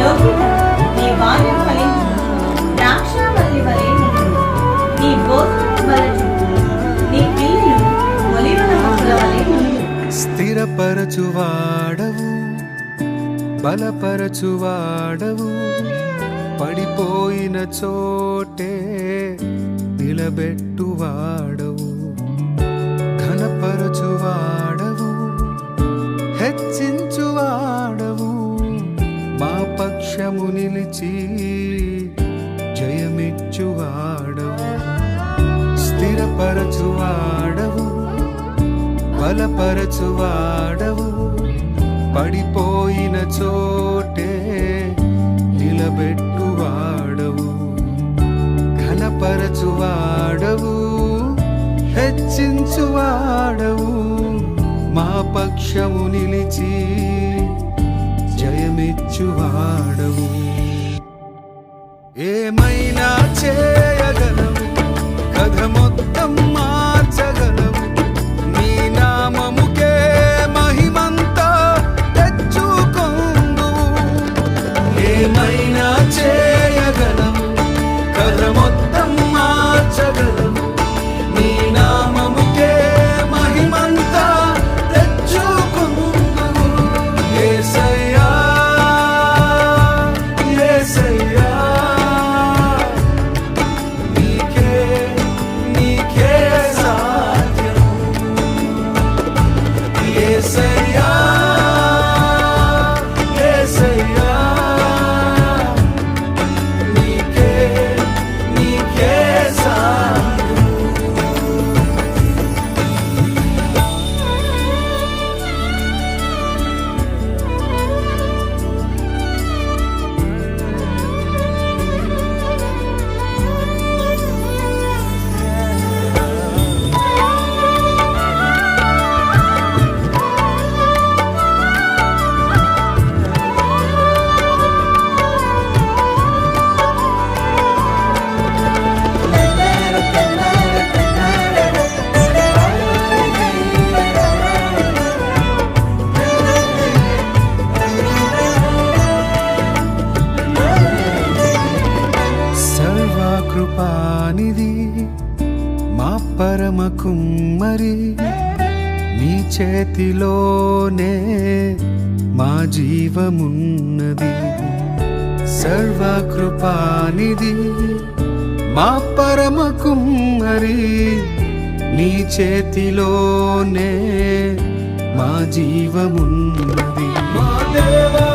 యోగ్యత నీ బాల్యం ఫలించును, ద్రాక్షావల్లి వలె ఉండును. నీ గోత్రము బలచును, నీ పిల్లలు ఒలీవల మొక్కల వలె ఉండును. స్థిరపరచువాడవు, బలపరచువాడవు, పడిపోయిన చోటే నిలబెట్టువాడవు. ఘనపరచువాడవు, హెచ్చించువాడవు, మా పక్షము నిలిచి జయమిచ్చువాడవు. స్థిరపరచువాడవు, బలపరచువాడవు, పడిపోయిన చోటే నిలబెట్టువాడవు. ఘనపరచువాడవు, హెచ్చించువాడవు, మా పక్షము నిలిచి జయమిచ్చువాడవు. ఏమైనా చేయగలవు, కథ మొత్తం మార్చగలవు. నీ నామముకే మహిమంతా తెచ్చుకొందువు. ఏమైనా చేయగలవు, కథ మొత్తం మార్చగలవు. నీ నామముకే మహిమంతా తెచ్చుకొందువు. యేసయ్యా, యేసయ్యా, నీకే నీకే సాధ్యం. యేసయ్యా, యేసయ్యా, నీకే నీకే సాధ్యం. సర్వకృపానిధి మా పరమ కుమ్మరి, నీ చేతిలోనే మా జీవమున్నది. సర్వకృపానిధి మా పరమ కుమ్మరి, నీ చేతిలోనే మా జీవమున్నది. మా దేవా